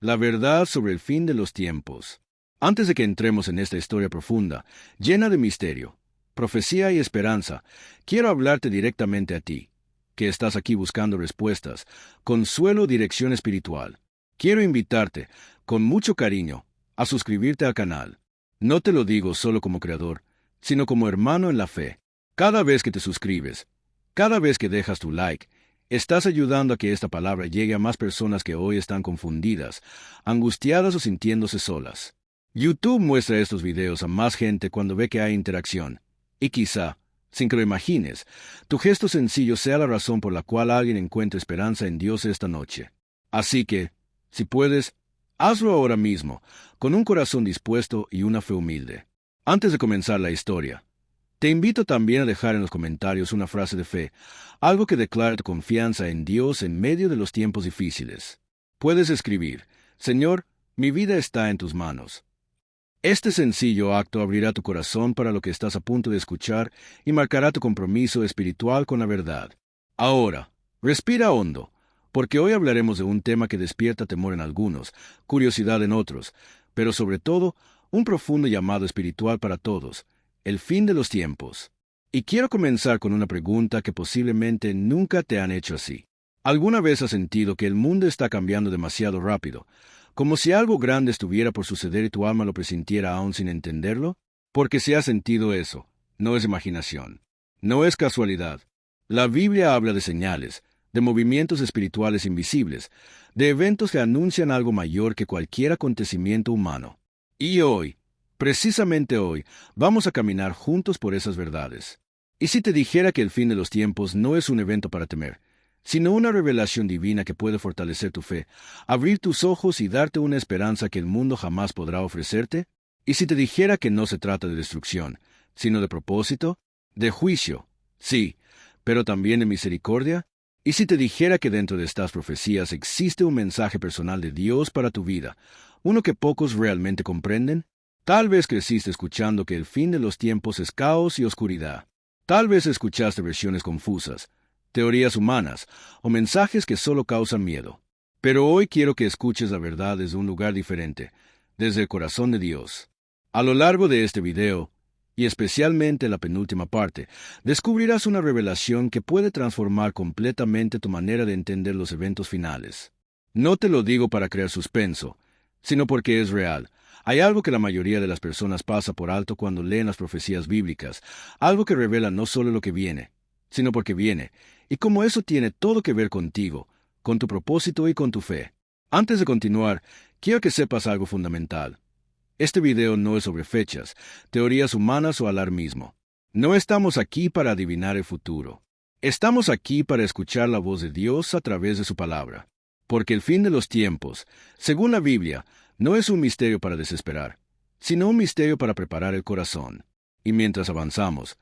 La verdad sobre el fin de los tiempos. Antes de que entremos en esta historia profunda, llena de misterio, profecía y esperanza, quiero hablarte directamente a ti, que estás aquí buscando respuestas, consuelo, dirección espiritual. Quiero invitarte, con mucho cariño, a suscribirte al canal. No te lo digo solo como creador, sino como hermano en la fe. Cada vez que te suscribes, cada vez que dejas tu like, estás ayudando a que esta palabra llegue a más personas que hoy están confundidas, angustiadas o sintiéndose solas. YouTube muestra estos videos a más gente cuando ve que hay interacción. Y quizá, sin que lo imagines, tu gesto sencillo sea la razón por la cual alguien encuentre esperanza en Dios esta noche. Así que, si puedes, hazlo ahora mismo, con un corazón dispuesto y una fe humilde. Antes de comenzar la historia, te invito también a dejar en los comentarios una frase de fe, algo que declare tu confianza en Dios en medio de los tiempos difíciles. Puedes escribir: Señor, mi vida está en tus manos. Este sencillo acto abrirá tu corazón para lo que estás a punto de escuchar y marcará tu compromiso espiritual con la verdad. Ahora, respira hondo, porque hoy hablaremos de un tema que despierta temor en algunos, curiosidad en otros, pero sobre todo, un profundo llamado espiritual para todos: el fin de los tiempos. Y quiero comenzar con una pregunta que posiblemente nunca te han hecho así. ¿Alguna vez has sentido que el mundo está cambiando demasiado rápido, como si algo grande estuviera por suceder y tu alma lo presintiera aún sin entenderlo? Porque si has sentido eso, no es imaginación, no es casualidad. La Biblia habla de señales, de movimientos espirituales invisibles, de eventos que anuncian algo mayor que cualquier acontecimiento humano. Y hoy, precisamente hoy, vamos a caminar juntos por esas verdades. ¿Y si te dijera que el fin de los tiempos no es un evento para temer, sino una revelación divina que puede fortalecer tu fe, abrir tus ojos y darte una esperanza que el mundo jamás podrá ofrecerte? ¿Y si te dijera que no se trata de destrucción, sino de propósito, de juicio, sí, pero también de misericordia? ¿Y si te dijera que dentro de estas profecías existe un mensaje personal de Dios para tu vida, uno que pocos realmente comprenden? Tal vez creciste escuchando que el fin de los tiempos es caos y oscuridad. Tal vez escuchaste versiones confusas, teorías humanas o mensajes que solo causan miedo. Pero hoy quiero que escuches la verdad desde un lugar diferente, desde el corazón de Dios. A lo largo de este video, y especialmente la penúltima parte, descubrirás una revelación que puede transformar completamente tu manera de entender los eventos finales. No te lo digo para crear suspenso, sino porque es real. Hay algo que la mayoría de las personas pasa por alto cuando leen las profecías bíblicas, algo que revela no solo lo que viene, sino porque viene, y como eso tiene todo que ver contigo, con tu propósito y con tu fe. Antes de continuar, quiero que sepas algo fundamental. Este video no es sobre fechas, teorías humanas o alarmismo. No estamos aquí para adivinar el futuro. Estamos aquí para escuchar la voz de Dios a través de su palabra. Porque el fin de los tiempos, según la Biblia, no es un misterio para desesperar, sino un misterio para preparar el corazón. Y mientras avanzamos,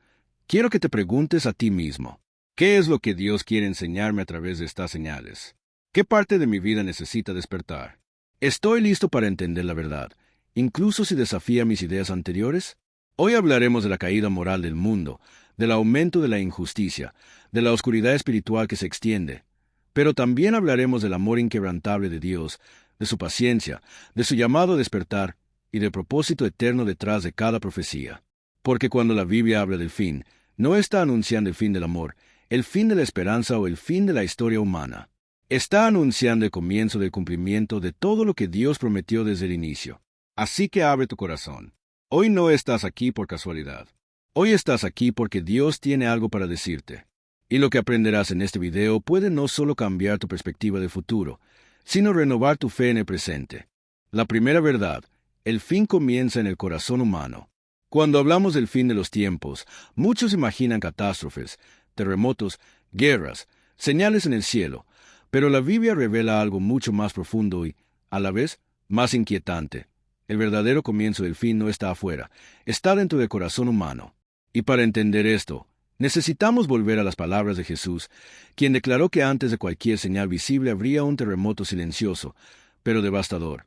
quiero que te preguntes a ti mismo: ¿qué es lo que Dios quiere enseñarme a través de estas señales? ¿Qué parte de mi vida necesita despertar? ¿Estoy listo para entender la verdad, incluso si desafía mis ideas anteriores? Hoy hablaremos de la caída moral del mundo, del aumento de la injusticia, de la oscuridad espiritual que se extiende. Pero también hablaremos del amor inquebrantable de Dios, de su paciencia, de su llamado a despertar y del propósito eterno detrás de cada profecía. Porque cuando la Biblia habla del fin, no está anunciando el fin del amor, el fin de la esperanza o el fin de la historia humana. Está anunciando el comienzo del cumplimiento de todo lo que Dios prometió desde el inicio. Así que abre tu corazón. Hoy no estás aquí por casualidad. Hoy estás aquí porque Dios tiene algo para decirte. Y lo que aprenderás en este video puede no solo cambiar tu perspectiva del futuro, sino renovar tu fe en el presente. La primera verdad: el fin comienza en el corazón humano. Cuando hablamos del fin de los tiempos, muchos imaginan catástrofes, terremotos, guerras, señales en el cielo, pero la Biblia revela algo mucho más profundo y, a la vez, más inquietante. El verdadero comienzo del fin no está afuera, está dentro del corazón humano. Y para entender esto, necesitamos volver a las palabras de Jesús, quien declaró que antes de cualquier señal visible habría un terremoto silencioso, pero devastador: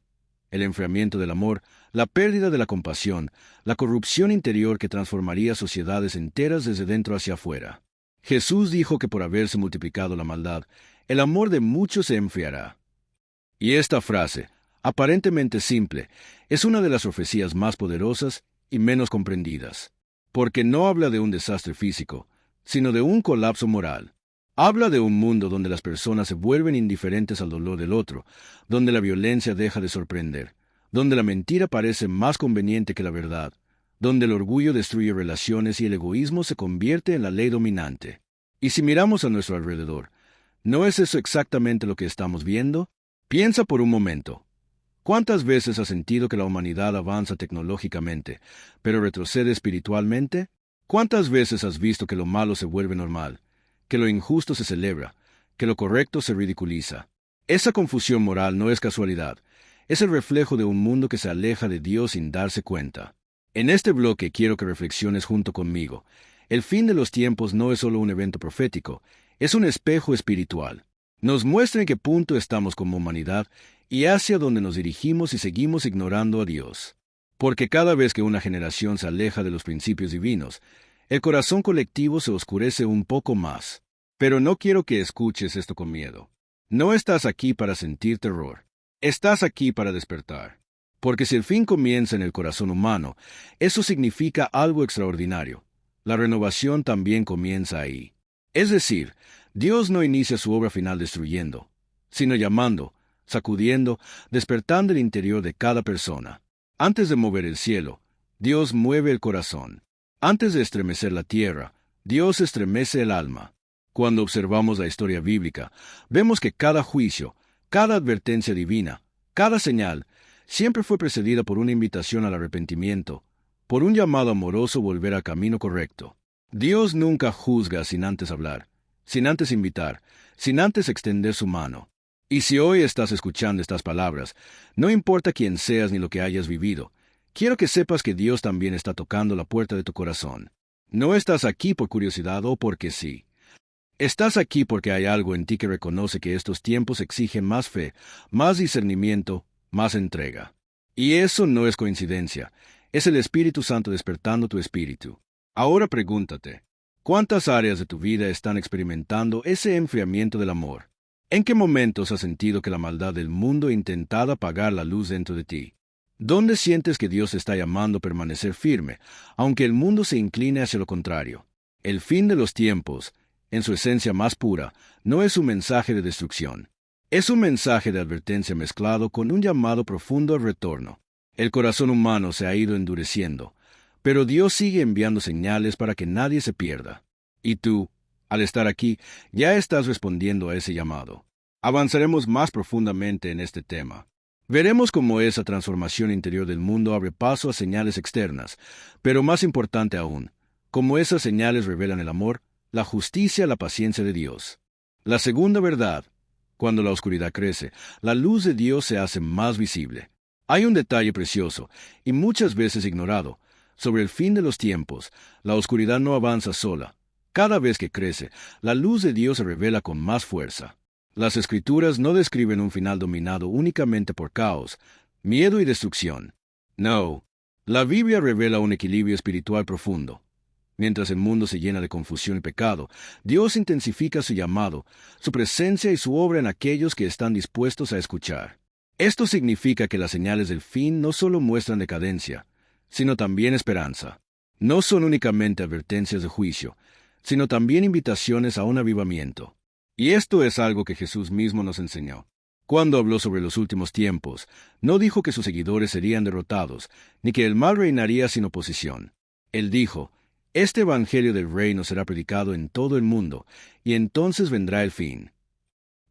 el enfriamiento del amor, la pérdida de la compasión, la corrupción interior que transformaría sociedades enteras desde dentro hacia afuera. Jesús dijo que por haberse multiplicado la maldad, el amor de muchos se enfriará. Y esta frase, Aparentemente simple, es una de las profecías más poderosas y menos comprendidas, porque no habla de un desastre físico, sino de un colapso moral. Habla de un mundo donde las personas se vuelven indiferentes al dolor del otro, donde la violencia deja de sorprender, donde la mentira parece más conveniente que la verdad, donde el orgullo destruye relaciones y el egoísmo se convierte en la ley dominante. Y si miramos a nuestro alrededor, ¿no es eso exactamente lo que estamos viendo? Piensa por un momento. ¿Cuántas veces has sentido que la humanidad avanza tecnológicamente, pero retrocede espiritualmente? ¿Cuántas veces has visto que lo malo se vuelve normal, que lo injusto se celebra, que lo correcto se ridiculiza? Esa confusión moral no es casualidad, es el reflejo de un mundo que se aleja de Dios sin darse cuenta. En este bloque quiero que reflexiones junto conmigo. El fin de los tiempos no es solo un evento profético, es un espejo espiritual. Nos muestra en qué punto estamos como humanidad y hacia dónde nos dirigimos si seguimos ignorando a Dios. Porque cada vez que una generación se aleja de los principios divinos, el corazón colectivo se oscurece un poco más. Pero no quiero que escuches esto con miedo. No estás aquí para sentir terror. Estás aquí para despertar. Porque si el fin comienza en el corazón humano, eso significa algo extraordinario. La renovación también comienza ahí. Es decir, Dios no inicia su obra final destruyendo, sino llamando, sacudiendo, despertando el interior de cada persona. Antes de mover el cielo, Dios mueve el corazón. Antes de estremecer la tierra, Dios estremece el alma. Cuando observamos la historia bíblica, vemos que cada juicio, cada advertencia divina, cada señal, siempre fue precedida por una invitación al arrepentimiento, por un llamado amoroso a volver al camino correcto. Dios nunca juzga sin antes hablar, sin antes invitar, sin antes extender su mano. Y si hoy estás escuchando estas palabras, no importa quién seas ni lo que hayas vivido, quiero que sepas que Dios también está tocando la puerta de tu corazón. No estás aquí por curiosidad o porque sí. Estás aquí porque hay algo en ti que reconoce que estos tiempos exigen más fe, más discernimiento, más entrega. Y eso no es coincidencia, es el Espíritu Santo despertando tu espíritu. Ahora pregúntate, ¿cuántas áreas de tu vida están experimentando ese enfriamiento del amor? ¿En qué momentos has sentido que la maldad del mundo ha intentado apagar la luz dentro de ti? ¿Dónde sientes que Dios está llamando a permanecer firme, aunque el mundo se incline hacia lo contrario? El fin de los tiempos, en su esencia más pura, no es un mensaje de destrucción. Es un mensaje de advertencia mezclado con un llamado profundo al retorno. El corazón humano se ha ido endureciendo, pero Dios sigue enviando señales para que nadie se pierda. Y tú, al estar aquí, ya estás respondiendo a ese llamado. Avanzaremos más profundamente en este tema. Veremos cómo esa transformación interior del mundo abre paso a señales externas, pero más importante aún, cómo esas señales revelan el amor, la justicia, la paciencia de Dios. La segunda verdad, cuando la oscuridad crece, la luz de Dios se hace más visible. Hay un detalle precioso, y muchas veces ignorado. Sobre el fin de los tiempos, la oscuridad no avanza sola. Cada vez que crece, la luz de Dios se revela con más fuerza. Las Escrituras no describen un final dominado únicamente por caos, miedo y destrucción. No, la Biblia revela un equilibrio espiritual profundo. Mientras el mundo se llena de confusión y pecado, Dios intensifica su llamado, su presencia y su obra en aquellos que están dispuestos a escuchar. Esto significa que las señales del fin no solo muestran decadencia, sino también esperanza. No son únicamente advertencias de juicio, sino también invitaciones a un avivamiento. Y esto es algo que Jesús mismo nos enseñó. Cuando habló sobre los últimos tiempos, no dijo que sus seguidores serían derrotados, ni que el mal reinaría sin oposición. Él dijo, este evangelio del reino será predicado en todo el mundo, y entonces vendrá el fin.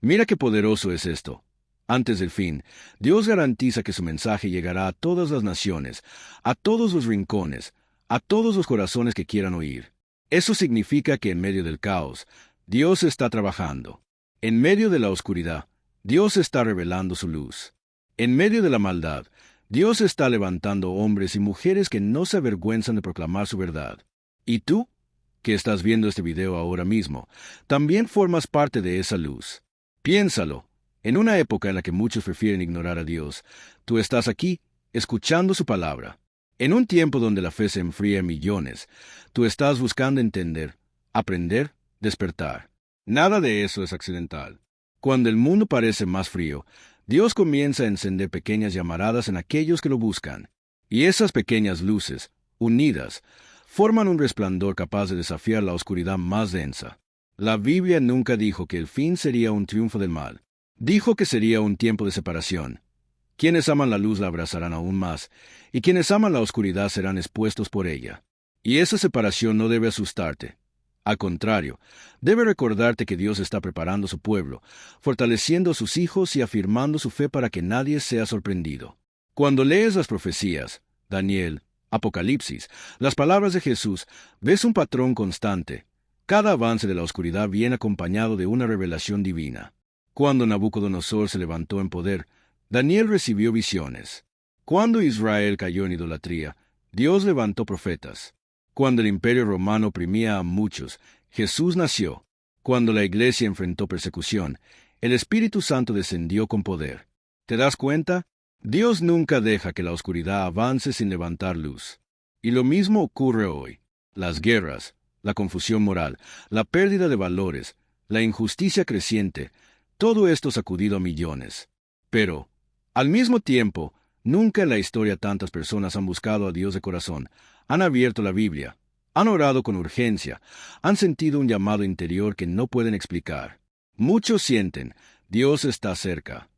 Mira qué poderoso es esto. Antes del fin, Dios garantiza que su mensaje llegará a todas las naciones, a todos los rincones, a todos los corazones que quieran oír. Eso significa que en medio del caos, Dios está trabajando. En medio de la oscuridad, Dios está revelando su luz. En medio de la maldad, Dios está levantando hombres y mujeres que no se avergüenzan de proclamar su verdad. ¿Y tú, que estás viendo este video ahora mismo, también formas parte de esa luz? Piénsalo. En una época en la que muchos prefieren ignorar a Dios, tú estás aquí, escuchando su palabra. En un tiempo donde la fe se enfría en millones, tú estás buscando entender, aprender, despertar. Nada de eso es accidental. Cuando el mundo parece más frío, Dios comienza a encender pequeñas llamaradas en aquellos que lo buscan. Y esas pequeñas luces, unidas, forman un resplandor capaz de desafiar la oscuridad más densa. La Biblia nunca dijo que el fin sería un triunfo del mal. Dijo que sería un tiempo de separación. Quienes aman la luz la abrazarán aún más, y quienes aman la oscuridad serán expuestos por ella. Y esa separación no debe asustarte. Al contrario, debe recordarte que Dios está preparando su pueblo, fortaleciendo a sus hijos y afirmando su fe para que nadie sea sorprendido. Cuando lees las profecías, Daniel, Apocalipsis, las palabras de Jesús, ves un patrón constante. Cada avance de la oscuridad viene acompañado de una revelación divina. Cuando Nabucodonosor se levantó en poder, Daniel recibió visiones. Cuando Israel cayó en idolatría, Dios levantó profetas. Cuando el imperio romano oprimía a muchos, Jesús nació. Cuando la iglesia enfrentó persecución, el Espíritu Santo descendió con poder. ¿Te das cuenta? Dios nunca deja que la oscuridad avance sin levantar luz. Y lo mismo ocurre hoy. Las guerras, la confusión moral, la pérdida de valores, la injusticia creciente, todo esto ha sacudido a millones. Pero, al mismo tiempo, nunca en la historia tantas personas han buscado a Dios de corazón, han abierto la Biblia, han orado con urgencia, han sentido un llamado interior que no pueden explicar. Muchos sienten, Dios está cerca.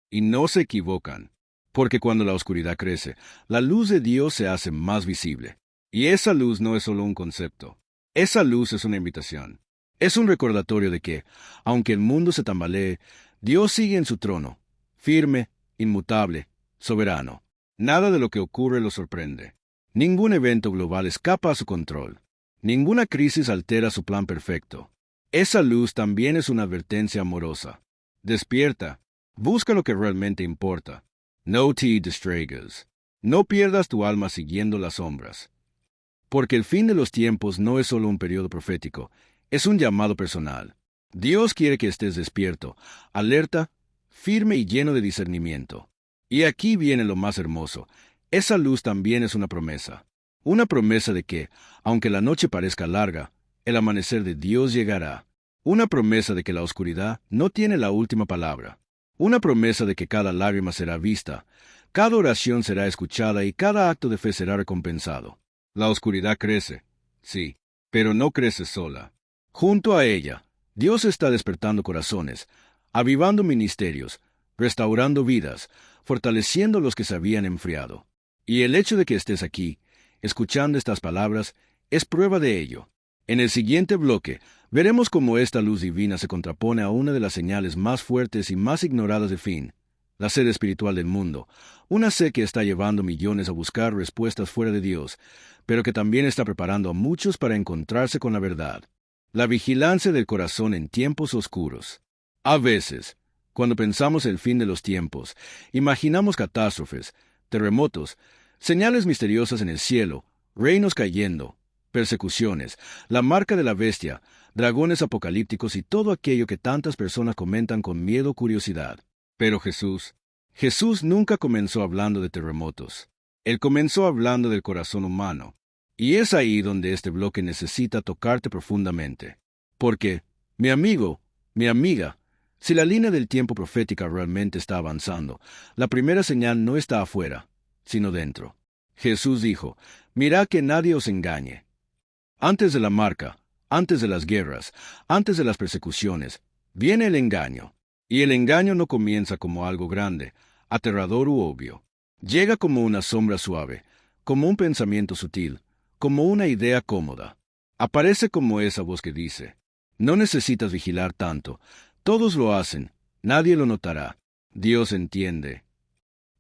Y no se equivocan, porque cuando la oscuridad crece, la luz de Dios se hace más visible. Y esa luz no es solo un concepto. Esa luz es una invitación. Es un recordatorio de que, aunque el mundo se tambalee, Dios sigue en su trono, firme, inmutable, soberano. Nada de lo que ocurre lo sorprende. Ningún evento global escapa a su control. Ninguna crisis altera su plan perfecto. Esa luz también es una advertencia amorosa. Despierta. Busca lo que realmente importa. No te distraigas. No pierdas tu alma siguiendo las sombras. Porque el fin de los tiempos no es solo un periodo profético, es un llamado personal. Dios quiere que estés despierto, alerta, firme y lleno de discernimiento. Y aquí viene lo más hermoso. Esa luz también es una promesa. Una promesa de que, aunque la noche parezca larga, el amanecer de Dios llegará. Una promesa de que la oscuridad no tiene la última palabra. Una promesa de que cada lágrima será vista, cada oración será escuchada y cada acto de fe será recompensado. La oscuridad crece, sí, pero no crece sola. Junto a ella, Dios está despertando corazones, avivando ministerios, restaurando vidas, fortaleciendo los que se habían enfriado. Y el hecho de que estés aquí, escuchando estas palabras, es prueba de ello. En el siguiente bloque, veremos cómo esta luz divina se contrapone a una de las señales más fuertes y más ignoradas del fin, la sed espiritual del mundo, una sed que está llevando millones a buscar respuestas fuera de Dios, pero que también está preparando a muchos para encontrarse con la verdad. La vigilancia del corazón en tiempos oscuros. A veces, cuando pensamos el fin de los tiempos, imaginamos catástrofes, terremotos, señales misteriosas en el cielo, reinos cayendo, persecuciones, la marca de la bestia, dragones apocalípticos y todo aquello que tantas personas comentan con miedo o curiosidad. Pero Jesús nunca comenzó hablando de terremotos. Él comenzó hablando del corazón humano. Y es ahí donde este bloque necesita tocarte profundamente. Porque, mi amigo, mi amiga, si la línea del tiempo profética realmente está avanzando, la primera señal no está afuera, sino dentro. Jesús dijo, mirad que nadie os engañe. Antes de la marca, antes de las guerras, antes de las persecuciones, viene el engaño. Y el engaño no comienza como algo grande, aterrador u obvio. Llega como una sombra suave, como un pensamiento sutil, como una idea cómoda. Aparece como esa voz que dice, no necesitas vigilar tanto, todos lo hacen, nadie lo notará, Dios entiende.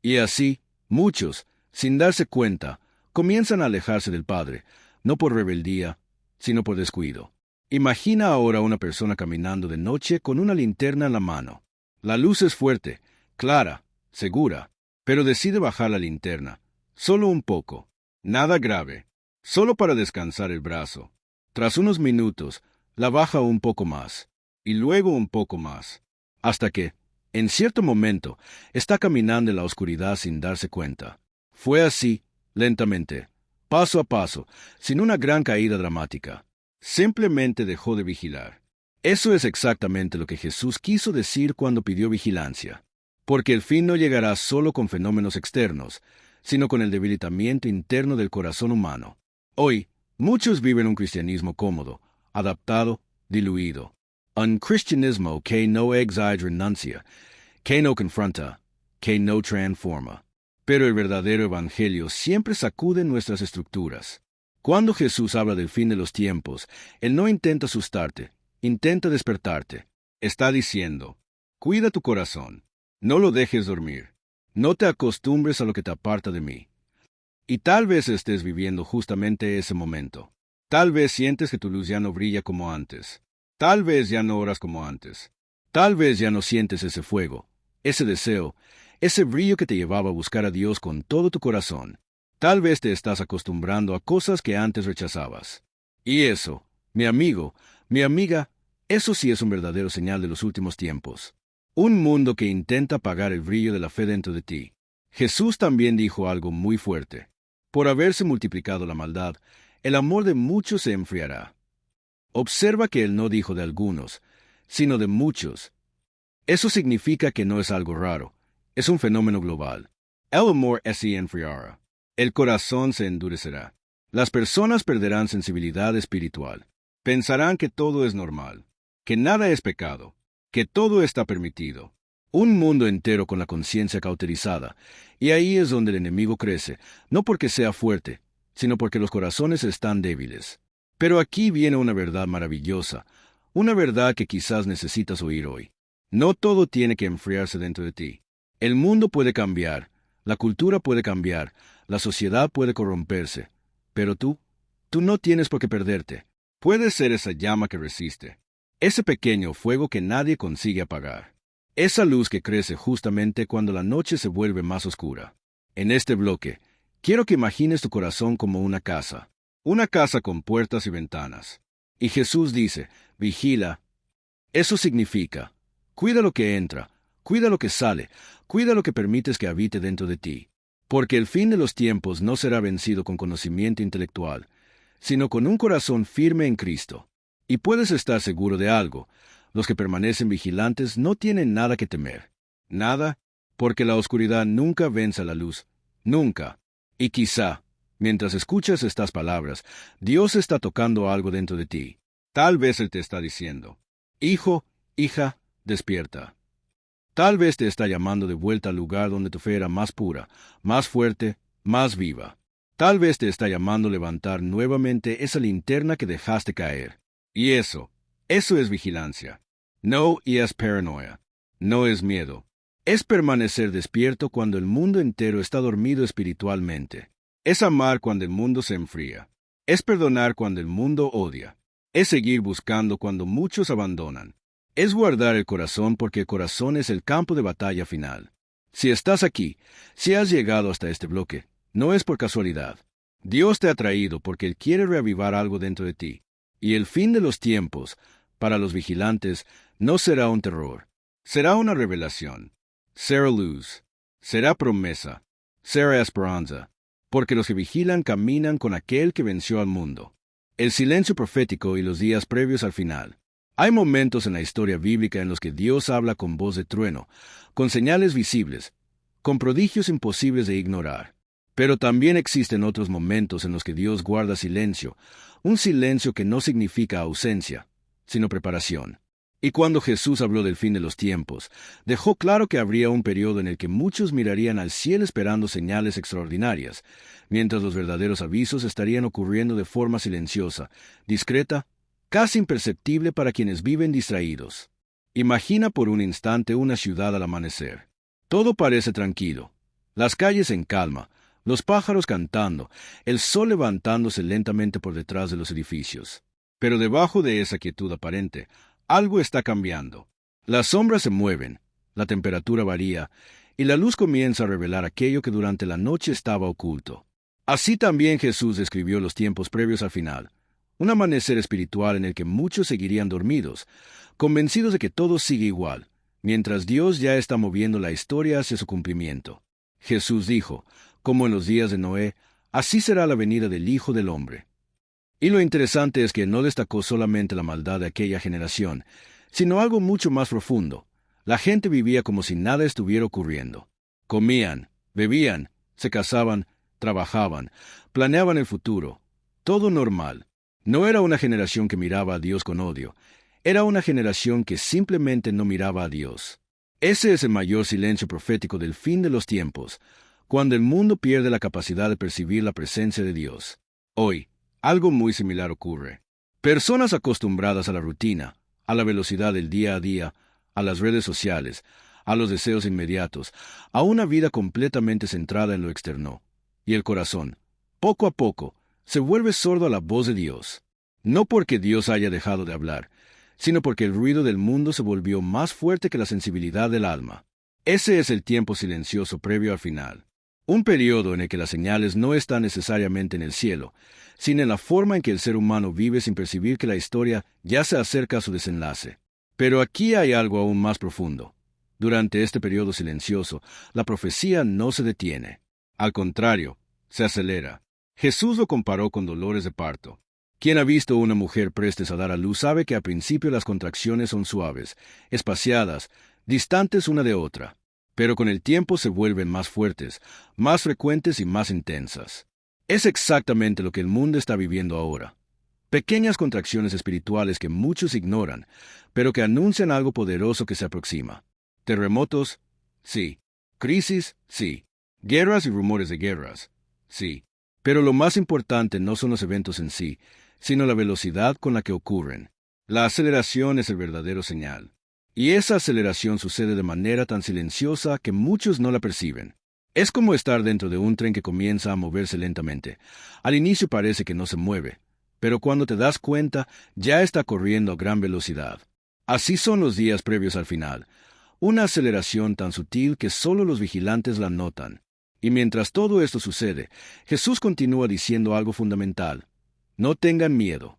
Y así, muchos, sin darse cuenta, comienzan a alejarse del Padre, no por rebeldía, sino por descuido. Imagina ahora a una persona caminando de noche con una linterna en la mano. La luz es fuerte, clara, segura, pero decide bajar la linterna, solo un poco, nada grave, solo para descansar el brazo. Tras unos minutos, la baja un poco más, y luego un poco más, hasta que, en cierto momento, está caminando en la oscuridad sin darse cuenta. Fue así, lentamente, paso a paso, sin una gran caída dramática. Simplemente dejó de vigilar. Eso es exactamente lo que Jesús quiso decir cuando pidió vigilancia. Porque el fin no llegará solo con fenómenos externos, sino con el debilitamiento interno del corazón humano. Hoy, muchos viven un cristianismo cómodo, adaptado, diluido. Un cristianismo que no renuncia, que no confronta, que no transforma. Pero el verdadero evangelio siempre sacude nuestras estructuras. Cuando Jesús habla del fin de los tiempos, Él no intenta asustarte, intenta despertarte. Está diciendo, cuida tu corazón, no lo dejes dormir, no te acostumbres a lo que te aparta de mí. Y tal vez estés viviendo justamente ese momento. Tal vez sientes que tu luz ya no brilla como antes. Tal vez ya no oras como antes. Tal vez ya no sientes ese fuego, ese deseo, ese brillo que te llevaba a buscar a Dios con todo tu corazón. Tal vez te estás acostumbrando a cosas que antes rechazabas. Y eso, mi amigo, mi amiga, eso sí es un verdadero señal de los últimos tiempos. Un mundo que intenta apagar el brillo de la fe dentro de ti. Jesús también dijo algo muy fuerte. Por haberse multiplicado la maldad, el amor de muchos se enfriará. Observa que Él no dijo de algunos, sino de muchos. Eso significa que no es algo raro, es un fenómeno global. El amor se enfriará. El corazón se endurecerá. Las personas perderán sensibilidad espiritual. Pensarán que todo es normal, que nada es pecado, que todo está permitido. Un mundo entero con la conciencia cauterizada, y ahí es donde el enemigo crece, no porque sea fuerte, sino porque los corazones están débiles. Pero aquí viene una verdad maravillosa, una verdad que quizás necesitas oír hoy. No todo tiene que enfriarse dentro de ti. El mundo puede cambiar, la cultura puede cambiar, la sociedad puede corromperse, pero tú no tienes por qué perderte. Puedes ser esa llama que resiste, ese pequeño fuego que nadie consigue apagar, esa luz que crece justamente cuando la noche se vuelve más oscura. En este bloque, quiero que imagines tu corazón como una casa con puertas y ventanas. Y Jesús dice, vigila. Eso significa, cuida lo que entra, cuida lo que sale, cuida lo que permites que habite dentro de ti. Porque el fin de los tiempos no será vencido con conocimiento intelectual, sino con un corazón firme en Cristo. Y puedes estar seguro de algo, los que permanecen vigilantes no tienen nada que temer. Nada, porque la oscuridad nunca vence a la luz, nunca. Y quizá, mientras escuchas estas palabras, Dios está tocando algo dentro de ti. Tal vez Él te está diciendo, hijo, hija, despierta. Tal vez te está llamando de vuelta al lugar donde tu fe era más pura, más fuerte, más viva. Tal vez te está llamando a levantar nuevamente esa linterna que dejaste caer. Y eso es vigilancia. No es paranoia. No es miedo. Es permanecer despierto cuando el mundo entero está dormido espiritualmente. Es amar cuando el mundo se enfría. Es perdonar cuando el mundo odia. Es seguir buscando cuando muchos abandonan. Es guardar el corazón porque el corazón es el campo de batalla final. Si estás aquí, si has llegado hasta este bloque, no es por casualidad. Dios te ha traído porque Él quiere reavivar algo dentro de ti. Y el fin de los tiempos, para los vigilantes, no será un terror. Será una revelación. Será luz. Será promesa. Será esperanza. Porque los que vigilan caminan con aquel que venció al mundo. El silencio profético y los días previos al final. Hay momentos en la historia bíblica en los que Dios habla con voz de trueno, con señales visibles, con prodigios imposibles de ignorar. Pero también existen otros momentos en los que Dios guarda silencio, un silencio que no significa ausencia, sino preparación. Y cuando Jesús habló del fin de los tiempos, dejó claro que habría un periodo en el que muchos mirarían al cielo esperando señales extraordinarias, mientras los verdaderos avisos estarían ocurriendo de forma silenciosa, discreta, casi imperceptible para quienes viven distraídos. Imagina por un instante una ciudad al amanecer. Todo parece tranquilo, las calles en calma, los pájaros cantando, el sol levantándose lentamente por detrás de los edificios. Pero debajo de esa quietud aparente, algo está cambiando. Las sombras se mueven, la temperatura varía, y la luz comienza a revelar aquello que durante la noche estaba oculto. Así también Jesús describió los tiempos previos al final, un amanecer espiritual en el que muchos seguirían dormidos, convencidos de que todo sigue igual, mientras Dios ya está moviendo la historia hacia su cumplimiento. Jesús dijo, como en los días de Noé, así será la venida del Hijo del Hombre. Y lo interesante es que no destacó solamente la maldad de aquella generación, sino algo mucho más profundo, La gente vivía como si nada estuviera ocurriendo. Comían, bebían, se casaban, trabajaban, planeaban el futuro. Todo normal. No era una generación que miraba a Dios con odio. Era una generación que simplemente no miraba a Dios. Ese es el mayor silencio profético del fin de los tiempos, cuando el mundo pierde la capacidad de percibir la presencia de Dios. Hoy, algo muy similar ocurre. Personas acostumbradas a la rutina, a la velocidad del día a día, a las redes sociales, a los deseos inmediatos, a una vida completamente centrada en lo externo. Y el corazón, poco a poco, se vuelve sordo a la voz de Dios. No porque Dios haya dejado de hablar, sino porque el ruido del mundo se volvió más fuerte que la sensibilidad del alma. Ese es el tiempo silencioso previo al final. Un periodo en el que las señales no están necesariamente en el cielo, sino en la forma en que el ser humano vive sin percibir que la historia ya se acerca a su desenlace. Pero aquí hay algo aún más profundo. Durante este periodo silencioso, la profecía no se detiene. Al contrario, se acelera. Jesús lo comparó con dolores de parto. Quien ha visto una mujer prestes a dar a luz sabe que al principio las contracciones son suaves, espaciadas, distantes una de otra, pero con el tiempo se vuelven más fuertes, más frecuentes y más intensas. Es exactamente lo que el mundo está viviendo ahora. Pequeñas contracciones espirituales que muchos ignoran, pero que anuncian algo poderoso que se aproxima. Terremotos, sí. Crisis, sí. Guerras y rumores de guerras, sí. Pero lo más importante no son los eventos en sí, sino la velocidad con la que ocurren. La aceleración es el verdadero señal. Y esa aceleración sucede de manera tan silenciosa que muchos no la perciben. Es como estar dentro de un tren que comienza a moverse lentamente. Al inicio parece que no se mueve, pero cuando te das cuenta, ya está corriendo a gran velocidad. Así son los días previos al final. Una aceleración tan sutil que solo los vigilantes la notan. Y mientras todo esto sucede, Jesús continúa diciendo algo fundamental. No tengan miedo.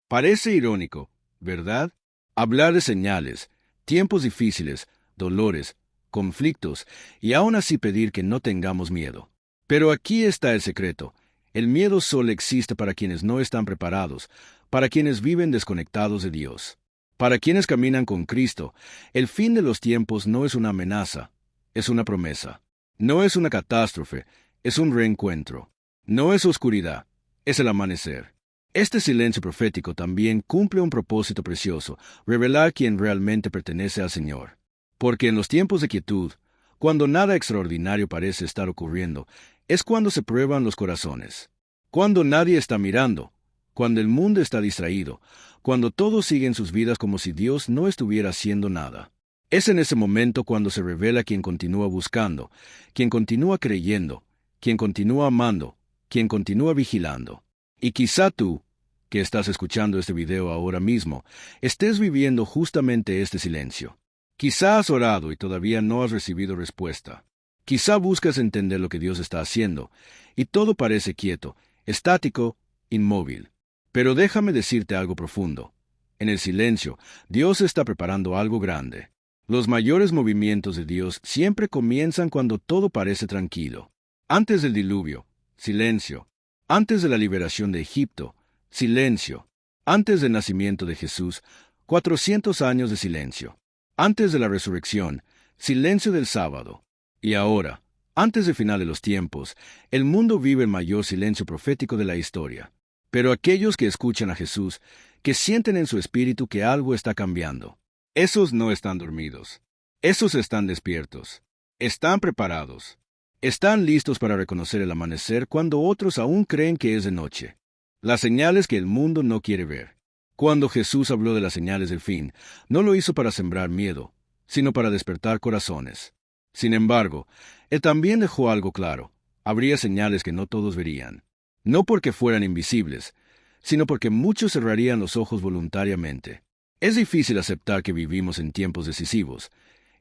Parece irónico, ¿verdad? Hablar de señales, tiempos difíciles, dolores, conflictos, y aún así pedir que no tengamos miedo. Pero aquí está el secreto. El miedo solo existe para quienes no están preparados, para quienes viven desconectados de Dios. Para quienes caminan con Cristo, el fin de los tiempos no es una amenaza, es una promesa. No es una catástrofe, es un reencuentro. No es oscuridad, es el amanecer. Este silencio profético también cumple un propósito precioso, revelar quién realmente pertenece al Señor. Porque en los tiempos de quietud, cuando nada extraordinario parece estar ocurriendo, es cuando se prueban los corazones. Cuando nadie está mirando, cuando el mundo está distraído, cuando todos siguen sus vidas como si Dios no estuviera haciendo nada. Es en ese momento cuando se revela quien continúa buscando, quien continúa creyendo, quien continúa amando, quien continúa vigilando. Y quizá tú, que estás escuchando este video ahora mismo, estés viviendo justamente este silencio. Quizá has orado y todavía no has recibido respuesta. Quizá buscas entender lo que Dios está haciendo, y todo parece quieto, estático, inmóvil. Pero déjame decirte algo profundo. En el silencio, Dios está preparando algo grande. Los mayores movimientos de Dios siempre comienzan cuando todo parece tranquilo. Antes del diluvio, silencio. Antes de la liberación de Egipto, silencio. Antes del nacimiento de Jesús, 400 años de silencio. Antes de la resurrección, silencio del sábado. Y ahora, antes del final de los tiempos, el mundo vive el mayor silencio profético de la historia. Pero aquellos que escuchan a Jesús, que sienten en su espíritu que algo está cambiando, esos no están dormidos. Esos están despiertos. Están preparados. Están listos para reconocer el amanecer cuando otros aún creen que es de noche. Las señales que el mundo no quiere ver. Cuando Jesús habló de las señales del fin, no lo hizo para sembrar miedo, sino para despertar corazones. Sin embargo, Él también dejó algo claro. Habría señales que no todos verían. No porque fueran invisibles, sino porque muchos cerrarían los ojos voluntariamente. Es difícil aceptar que vivimos en tiempos decisivos.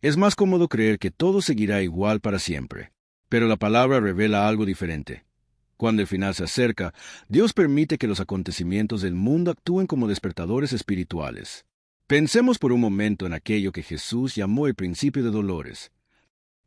Es más cómodo creer que todo seguirá igual para siempre. Pero la palabra revela algo diferente. Cuando el final se acerca, Dios permite que los acontecimientos del mundo actúen como despertadores espirituales. Pensemos por un momento en aquello que Jesús llamó el principio de dolores.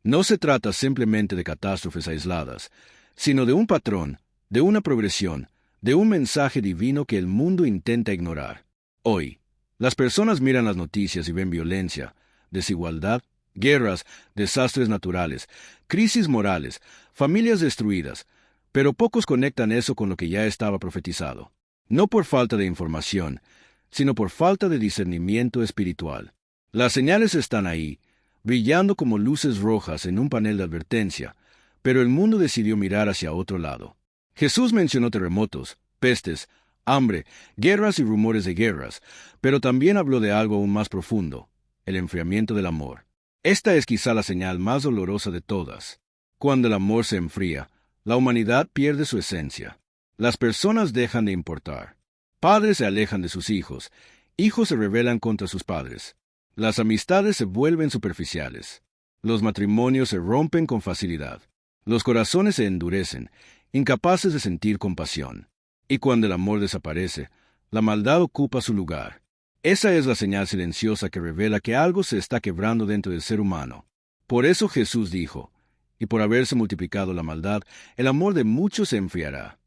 No se trata simplemente de catástrofes aisladas, sino de un patrón, de una progresión, de un mensaje divino que el mundo intenta ignorar. Hoy, las personas miran las noticias y ven violencia, desigualdad, guerras, desastres naturales, crisis morales, familias destruidas, pero pocos conectan eso con lo que ya estaba profetizado. No por falta de información, sino por falta de discernimiento espiritual. Las señales están ahí, brillando como luces rojas en un panel de advertencia, pero el mundo decidió mirar hacia otro lado. Jesús mencionó terremotos, pestes, hambre, guerras y rumores de guerras, pero también habló de algo aún más profundo, el enfriamiento del amor. Esta es quizá la señal más dolorosa de todas. Cuando el amor se enfría, la humanidad pierde su esencia. Las personas dejan de importar. Padres se alejan de sus hijos, hijos se rebelan contra sus padres. Las amistades se vuelven superficiales. Los matrimonios se rompen con facilidad. Los corazones se endurecen, incapaces de sentir compasión. Y cuando el amor desaparece, la maldad ocupa su lugar. Esa es la señal silenciosa que revela que algo se está quebrando dentro del ser humano. Por eso Jesús dijo, y por haberse multiplicado la maldad, el amor de muchos se enfriará.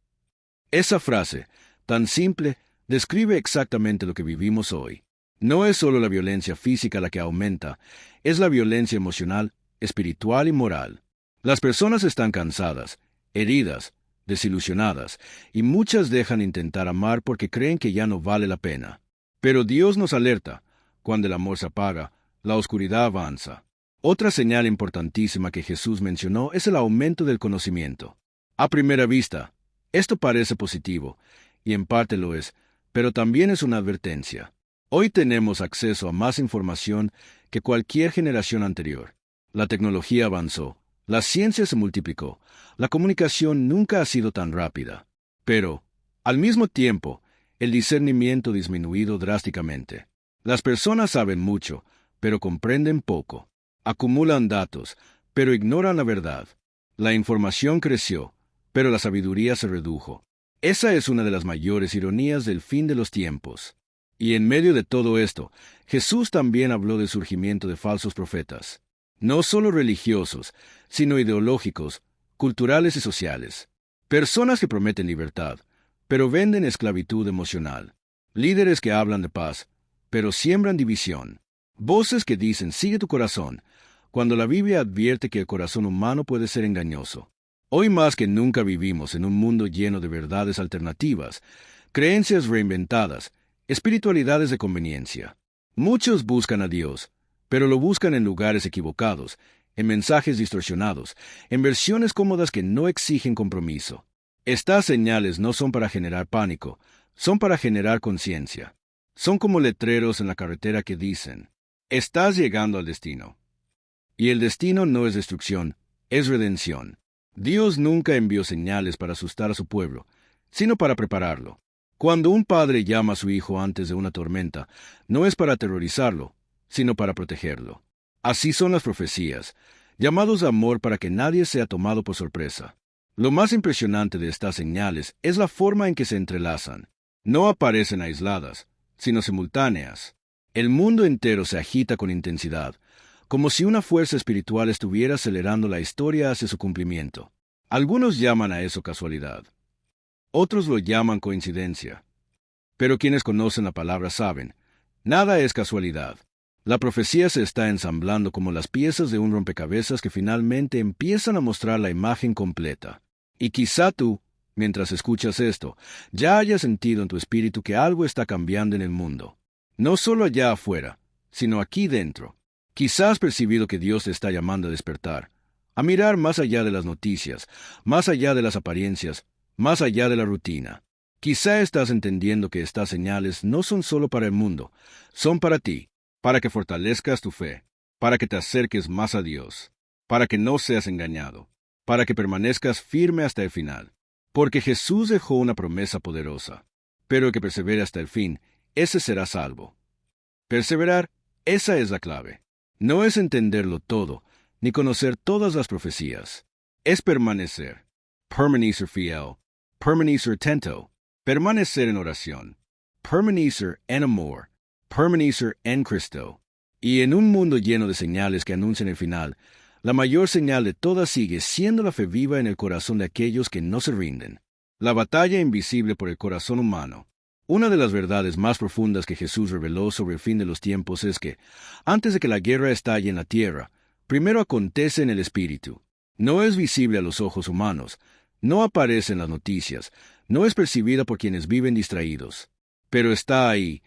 Esa frase, tan simple, describe exactamente lo que vivimos hoy. No es solo la violencia física la que aumenta, es la violencia emocional, espiritual y moral. Las personas están cansadas, heridas, desilusionadas, y muchas dejan de intentar amar porque creen que ya no vale la pena. Pero Dios nos alerta, cuando el amor se apaga, la oscuridad avanza. Otra señal importantísima que Jesús mencionó es el aumento del conocimiento. A primera vista, esto parece positivo, y en parte lo es, pero también es una advertencia. Hoy tenemos acceso a más información que cualquier generación anterior. La tecnología avanzó, la ciencia se multiplicó, la comunicación nunca ha sido tan rápida. Pero, al mismo tiempo, el discernimiento ha disminuido drásticamente. Las personas saben mucho, pero comprenden poco. Acumulan datos, pero ignoran la verdad. La información creció, pero la sabiduría se redujo. Esa es una de las mayores ironías del fin de los tiempos. Y en medio de todo esto, Jesús también habló del surgimiento de falsos profetas. No solo religiosos, sino ideológicos, culturales y sociales. Personas que prometen libertad, pero venden esclavitud emocional. Líderes que hablan de paz, pero siembran división. Voces que dicen sigue tu corazón, cuando la Biblia advierte que el corazón humano puede ser engañoso. Hoy más que nunca vivimos en un mundo lleno de verdades alternativas, creencias reinventadas, espiritualidades de conveniencia. Muchos buscan a Dios, pero lo buscan en lugares equivocados, en mensajes distorsionados, en versiones cómodas que no exigen compromiso. Estas señales no son para generar pánico, son para generar conciencia. Son como letreros en la carretera que dicen, estás llegando al destino. Y el destino no es destrucción, es redención. Dios nunca envió señales para asustar a su pueblo, sino para prepararlo. Cuando un padre llama a su hijo antes de una tormenta, no es para aterrorizarlo, sino para protegerlo. Así son las profecías, llamados a amor para que nadie sea tomado por sorpresa. Lo más impresionante de estas señales es la forma en que se entrelazan. No aparecen aisladas, sino simultáneas. El mundo entero se agita con intensidad, como si una fuerza espiritual estuviera acelerando la historia hacia su cumplimiento. Algunos llaman a eso casualidad. Otros lo llaman coincidencia. Pero quienes conocen la palabra saben, nada es casualidad. La profecía se está ensamblando como las piezas de un rompecabezas que finalmente empiezan a mostrar la imagen completa. Y quizá tú, mientras escuchas esto, ya hayas sentido en tu espíritu que algo está cambiando en el mundo. No solo allá afuera, sino aquí dentro. Quizás has percibido que Dios te está llamando a despertar, a mirar más allá de las noticias, más allá de las apariencias, más allá de la rutina. Quizá estás entendiendo que estas señales no son solo para el mundo, son para ti, para que fortalezcas tu fe, para que te acerques más a Dios, para que no seas engañado, para que permanezcas firme hasta el final. Porque Jesús dejó una promesa poderosa, pero el que persevere hasta el fin, ese será salvo. Perseverar, esa es la clave. No es entenderlo todo, ni conocer todas las profecías. Es permanecer. Permanecer fiel. Permanecer atento. Permanecer en oración. Permanecer en amor. Permanecer en Cristo. Y en un mundo lleno de señales que anuncian el final, la mayor señal de todas sigue siendo la fe viva en el corazón de aquellos que no se rinden. La batalla invisible por el corazón humano. Una de las verdades más profundas que Jesús reveló sobre el fin de los tiempos es que, antes de que la guerra estalle en la tierra, primero acontece en el Espíritu. No es visible a los ojos humanos, no aparece en las noticias, no es percibida por quienes viven distraídos. Pero está ahí,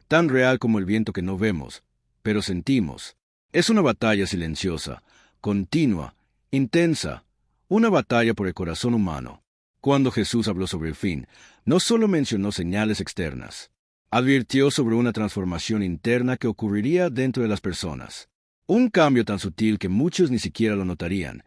tan real como el viento que no vemos, pero sentimos. Es una batalla silenciosa, continua, intensa, una batalla por el corazón humano. Cuando Jesús habló sobre el fin, no solo mencionó señales externas, advirtió sobre una transformación interna que ocurriría dentro de las personas. Un cambio tan sutil que muchos ni siquiera lo notarían,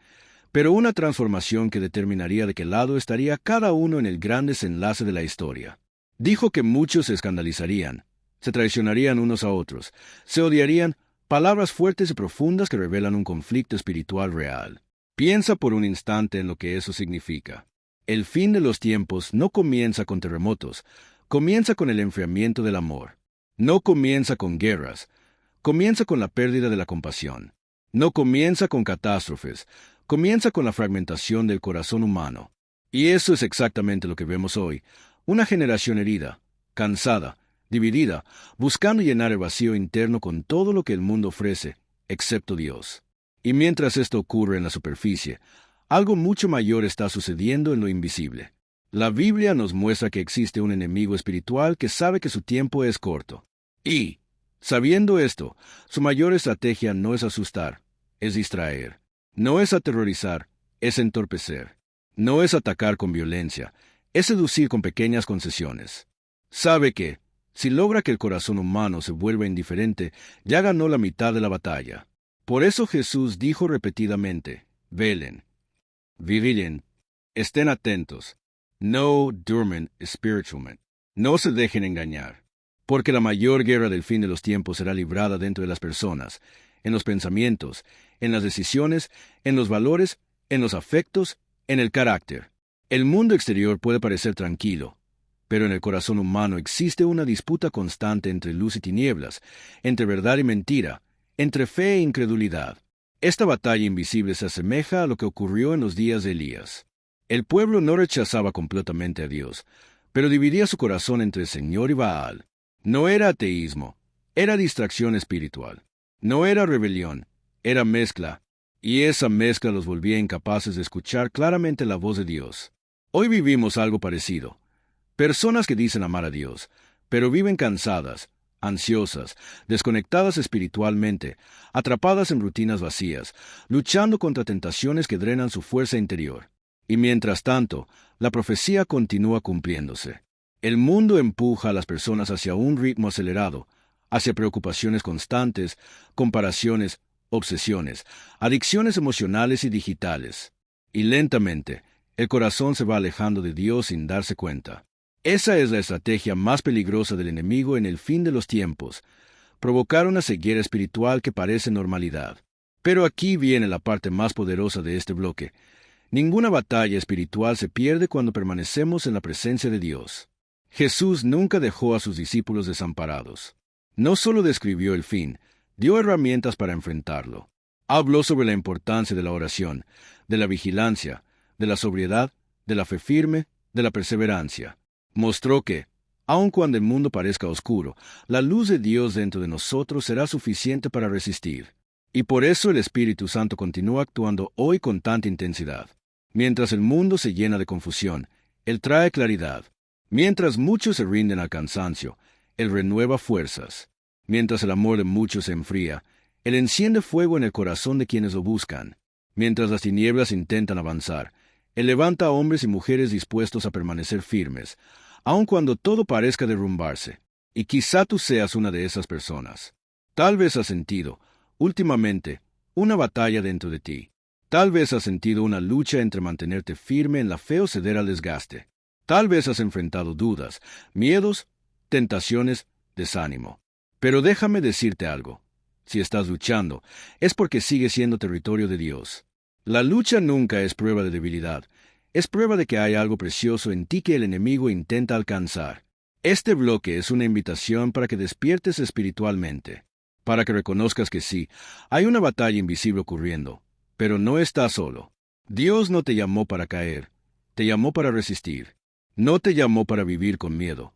pero una transformación que determinaría de qué lado estaría cada uno en el gran desenlace de la historia. Dijo que muchos se escandalizarían, se traicionarían unos a otros, se odiarían, palabras fuertes y profundas que revelan un conflicto espiritual real. Piensa por un instante en lo que eso significa. El fin de los tiempos no comienza con terremotos, comienza con el enfriamiento del amor. No comienza con guerras, comienza con la pérdida de la compasión. No comienza con catástrofes, comienza con la fragmentación del corazón humano. Y eso es exactamente lo que vemos hoy, una generación herida, cansada, dividida, buscando llenar el vacío interno con todo lo que el mundo ofrece, excepto Dios. Y mientras esto ocurre en la superficie, algo mucho mayor está sucediendo en lo invisible. La Biblia nos muestra que existe un enemigo espiritual que sabe que su tiempo es corto. Y, sabiendo esto, su mayor estrategia no es asustar, es distraer. No es aterrorizar, es entorpecer. No es atacar con violencia, es seducir con pequeñas concesiones. Sabe que, si logra que el corazón humano se vuelva indiferente, ya ganó la mitad de la batalla. Por eso Jesús dijo repetidamente, velen, vigilen, estén atentos, no duermen espiritualmente, no se dejen engañar, porque la mayor guerra del fin de los tiempos será librada dentro de las personas, en los pensamientos, en las decisiones, en los valores, en los afectos, en el carácter. El mundo exterior puede parecer tranquilo, pero en el corazón humano existe una disputa constante entre luz y tinieblas, entre verdad y mentira, entre fe e incredulidad. Esta batalla invisible se asemeja a lo que ocurrió en los días de Elías. El pueblo no rechazaba completamente a Dios, pero dividía su corazón entre el Señor y Baal. No era ateísmo, era distracción espiritual. No era rebelión, era mezcla, y esa mezcla los volvía incapaces de escuchar claramente la voz de Dios. Hoy vivimos algo parecido. Personas que dicen amar a Dios, pero viven cansadas, ansiosas, desconectadas espiritualmente, atrapadas en rutinas vacías, luchando contra tentaciones que drenan su fuerza interior. Y mientras tanto, la profecía continúa cumpliéndose. El mundo empuja a las personas hacia un ritmo acelerado, hacia preocupaciones constantes, comparaciones, obsesiones, adicciones emocionales y digitales. Y lentamente, el corazón se va alejando de Dios sin darse cuenta. Esa es la estrategia más peligrosa del enemigo en el fin de los tiempos, provocar una ceguera espiritual que parece normalidad. Pero aquí viene la parte más poderosa de este bloque. Ninguna batalla espiritual se pierde cuando permanecemos en la presencia de Dios. Jesús nunca dejó a sus discípulos desamparados. No solo describió el fin, dio herramientas para enfrentarlo. Habló sobre la importancia de la oración, de la vigilancia, de la sobriedad, de la fe firme, de la perseverancia. Mostró que, aun cuando el mundo parezca oscuro, la luz de Dios dentro de nosotros será suficiente para resistir. Y por eso el Espíritu Santo continúa actuando hoy con tanta intensidad. Mientras el mundo se llena de confusión, Él trae claridad. Mientras muchos se rinden al cansancio, Él renueva fuerzas. Mientras el amor de muchos se enfría, Él enciende fuego en el corazón de quienes lo buscan. Mientras las tinieblas intentan avanzar, Él levanta a hombres y mujeres dispuestos a permanecer firmes, aun cuando todo parezca derrumbarse. Y quizá tú seas una de esas personas. Tal vez has sentido, últimamente, una batalla dentro de ti. Tal vez has sentido una lucha entre mantenerte firme en la fe o ceder al desgaste. Tal vez has enfrentado dudas, miedos, tentaciones, desánimo. Pero déjame decirte algo. Si estás luchando, es porque sigue siendo territorio de Dios. La lucha nunca es prueba de debilidad. Es prueba de que hay algo precioso en ti que el enemigo intenta alcanzar. Este bloque es una invitación para que despiertes espiritualmente, para que reconozcas que sí, hay una batalla invisible ocurriendo, pero no estás solo. Dios no te llamó para caer, te llamó para resistir. No te llamó para vivir con miedo.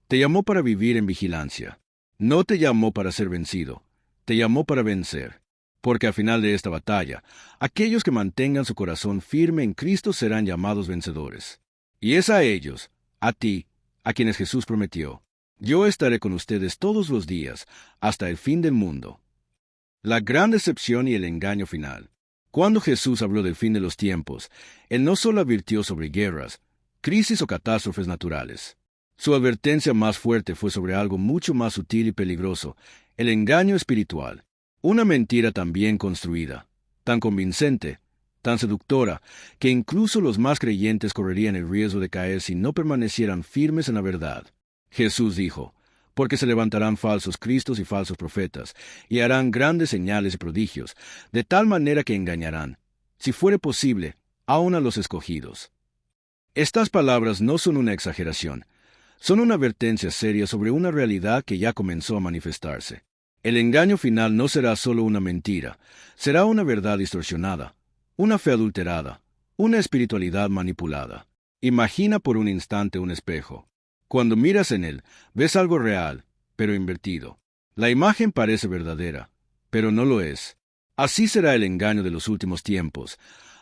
Te llamó para vivir en vigilancia. No te llamó para ser vencido, te llamó para vencer. Porque al final de esta batalla, aquellos que mantengan su corazón firme en Cristo serán llamados vencedores. Y es a ellos, a ti, a quienes Jesús prometió: yo estaré con ustedes todos los días, hasta el fin del mundo. La gran decepción y el engaño final. Cuando Jesús habló del fin de los tiempos, Él no solo advirtió sobre guerras, crisis o catástrofes naturales. Su advertencia más fuerte fue sobre algo mucho más sutil y peligroso: el engaño espiritual. Una mentira tan bien construida, tan convincente, tan seductora, que incluso los más creyentes correrían el riesgo de caer si no permanecieran firmes en la verdad. Jesús dijo: porque se levantarán falsos cristos y falsos profetas, y harán grandes señales y prodigios, de tal manera que engañarán, si fuere posible, aun a los escogidos. Estas palabras no son una exageración, son una advertencia seria sobre una realidad que ya comenzó a manifestarse. El engaño final no será solo una mentira, será una verdad distorsionada, una fe adulterada, una espiritualidad manipulada. Imagina por un instante un espejo. Cuando miras en él, ves algo real, pero invertido. La imagen parece verdadera, pero no lo es. Así será el engaño de los últimos tiempos,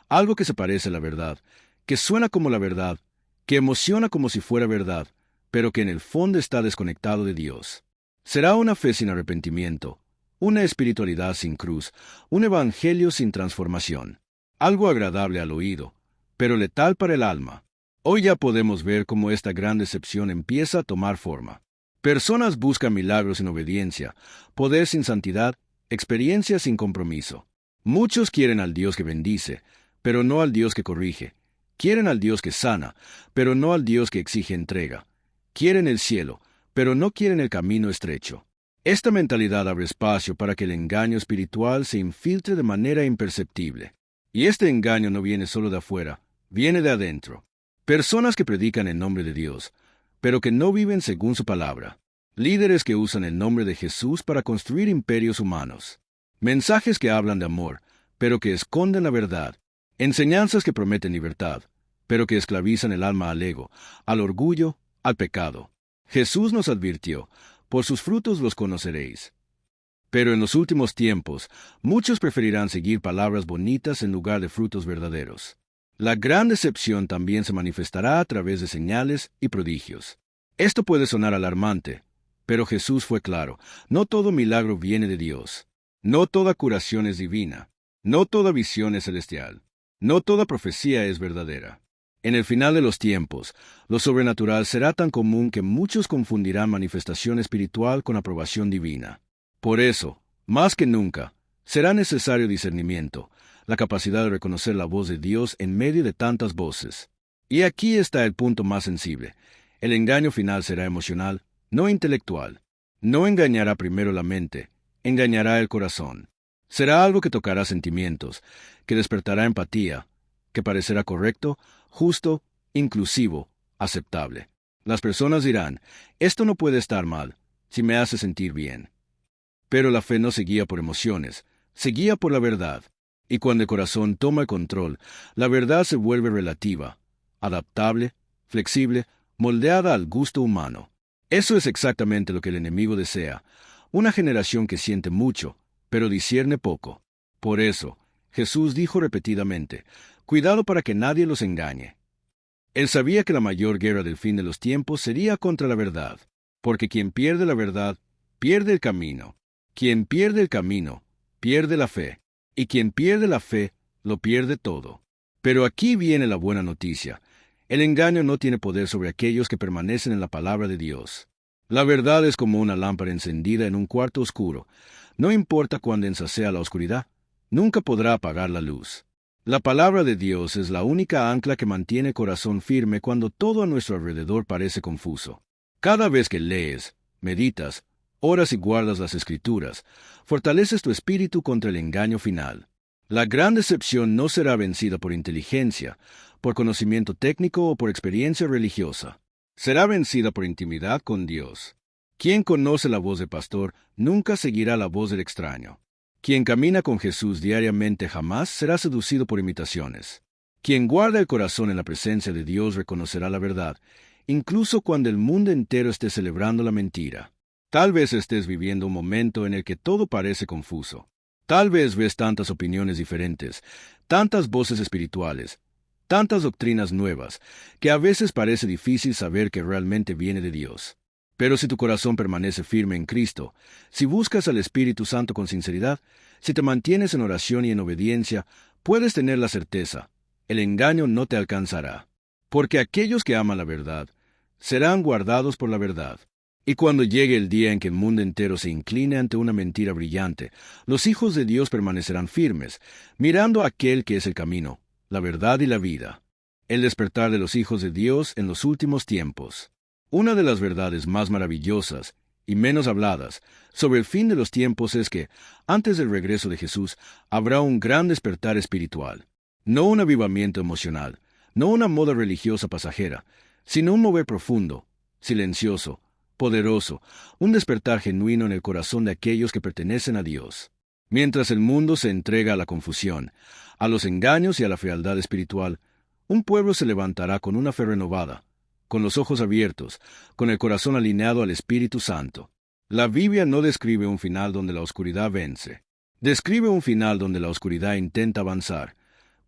algo que se parece a la verdad, que suena como la verdad, que emociona como si fuera verdad, pero que en el fondo está desconectado de Dios. Será una fe sin arrepentimiento, una espiritualidad sin cruz, un evangelio sin transformación. Algo agradable al oído, pero letal para el alma. Hoy ya podemos ver cómo esta gran decepción empieza a tomar forma. Personas buscan milagros sin obediencia, poder sin santidad, experiencia sin compromiso. Muchos quieren al Dios que bendice, pero no al Dios que corrige. Quieren al Dios que sana, pero no al Dios que exige entrega. Quieren el cielo, pero no quieren el camino estrecho. Esta mentalidad abre espacio para que el engaño espiritual se infiltre de manera imperceptible. Y este engaño no viene solo de afuera, viene de adentro. Personas que predican en nombre de Dios, pero que no viven según su palabra. Líderes que usan el nombre de Jesús para construir imperios humanos. Mensajes que hablan de amor, pero que esconden la verdad. Enseñanzas que prometen libertad, pero que esclavizan el alma al ego, al orgullo, al pecado. Jesús nos advirtió: por sus frutos los conoceréis. Pero en los últimos tiempos, muchos preferirán seguir palabras bonitas en lugar de frutos verdaderos. La gran decepción también se manifestará a través de señales y prodigios. Esto puede sonar alarmante, pero Jesús fue claro: no todo milagro viene de Dios. No toda curación es divina. No toda visión es celestial. No toda profecía es verdadera. En el final de los tiempos, lo sobrenatural será tan común que muchos confundirán manifestación espiritual con aprobación divina. Por eso, más que nunca, será necesario discernimiento, la capacidad de reconocer la voz de Dios en medio de tantas voces. Y aquí está el punto más sensible. El engaño final será emocional, no intelectual. No engañará primero la mente, engañará el corazón. Será algo que tocará sentimientos, que despertará empatía, que parecerá correcto, justo, inclusivo, aceptable. Las personas dirán: esto no puede estar mal, si me hace sentir bien. Pero la fe no se guía por emociones, se guía por la verdad. Y cuando el corazón toma el control, la verdad se vuelve relativa, adaptable, flexible, moldeada al gusto humano. Eso es exactamente lo que el enemigo desea: una generación que siente mucho, pero discierne poco. Por eso, Jesús dijo repetidamente: cuidado para que nadie los engañe. Él sabía que la mayor guerra del fin de los tiempos sería contra la verdad, porque quien pierde la verdad, pierde el camino. Quien pierde el camino, pierde la fe, y quien pierde la fe, lo pierde todo. Pero aquí viene la buena noticia: el engaño no tiene poder sobre aquellos que permanecen en la palabra de Dios. La verdad es como una lámpara encendida en un cuarto oscuro. No importa cuán densa sea la oscuridad, nunca podrá apagar la luz. La palabra de Dios es la única ancla que mantiene el corazón firme cuando todo a nuestro alrededor parece confuso. Cada vez que lees, meditas, oras y guardas las Escrituras, fortaleces tu espíritu contra el engaño final. La gran decepción no será vencida por inteligencia, por conocimiento técnico o por experiencia religiosa. Será vencida por intimidad con Dios. Quien conoce la voz del pastor nunca seguirá la voz del extraño. Quien camina con Jesús diariamente jamás será seducido por imitaciones. Quien guarda el corazón en la presencia de Dios reconocerá la verdad, incluso cuando el mundo entero esté celebrando la mentira. Tal vez estés viviendo un momento en el que todo parece confuso. Tal vez ves tantas opiniones diferentes, tantas voces espirituales, tantas doctrinas nuevas, que a veces parece difícil saber que realmente viene de Dios. Pero si tu corazón permanece firme en Cristo, si buscas al Espíritu Santo con sinceridad, si te mantienes en oración y en obediencia, puedes tener la certeza, el engaño no te alcanzará. Porque aquellos que aman la verdad serán guardados por la verdad. Y cuando llegue el día en que el mundo entero se incline ante una mentira brillante, los hijos de Dios permanecerán firmes, mirando a aquel que es el camino, la verdad y la vida. El despertar de los hijos de Dios en los últimos tiempos. Una de las verdades más maravillosas y menos habladas sobre el fin de los tiempos es que, antes del regreso de Jesús, habrá un gran despertar espiritual. No un avivamiento emocional, no una moda religiosa pasajera, sino un mover profundo, silencioso, poderoso, un despertar genuino en el corazón de aquellos que pertenecen a Dios. Mientras el mundo se entrega a la confusión, a los engaños y a la fealdad espiritual, un pueblo se levantará con una fe renovada, con los ojos abiertos, con el corazón alineado al Espíritu Santo. La Biblia no describe un final donde la oscuridad vence. Describe un final donde la oscuridad intenta avanzar,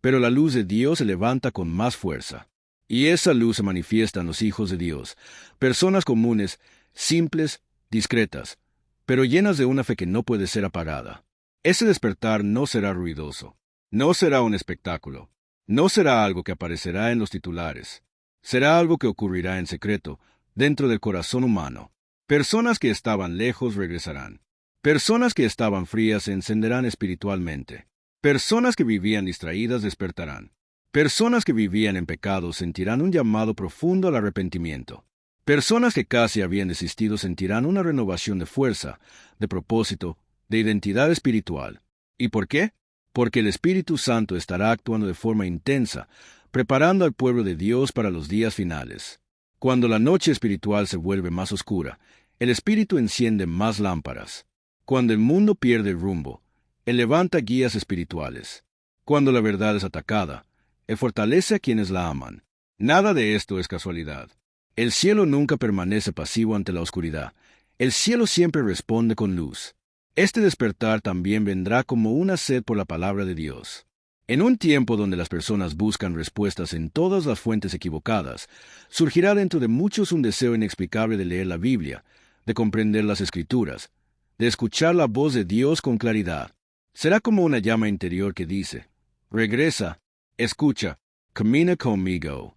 pero la luz de Dios se levanta con más fuerza. Y esa luz se manifiesta en los hijos de Dios, personas comunes, simples, discretas, pero llenas de una fe que no puede ser apagada. Ese despertar no será ruidoso, no será un espectáculo, no será algo que aparecerá en los titulares, será algo que ocurrirá en secreto, dentro del corazón humano. Personas que estaban lejos regresarán. Personas que estaban frías se encenderán espiritualmente. Personas que vivían distraídas despertarán. Personas que vivían en pecado sentirán un llamado profundo al arrepentimiento. Personas que casi habían desistido sentirán una renovación de fuerza, de propósito, de identidad espiritual. ¿Y por qué? Porque el Espíritu Santo estará actuando de forma intensa, preparando al pueblo de Dios para los días finales. Cuando la noche espiritual se vuelve más oscura, el Espíritu enciende más lámparas. Cuando el mundo pierde el rumbo, Él levanta guías espirituales. Cuando la verdad es atacada, Él fortalece a quienes la aman. Nada de esto es casualidad. El cielo nunca permanece pasivo ante la oscuridad. El cielo siempre responde con luz. Este despertar también vendrá como una sed por la palabra de Dios. En un tiempo donde las personas buscan respuestas en todas las fuentes equivocadas, surgirá dentro de muchos un deseo inexplicable de leer la Biblia, de comprender las Escrituras, de escuchar la voz de Dios con claridad. Será como una llama interior que dice, regresa, escucha, camina conmigo.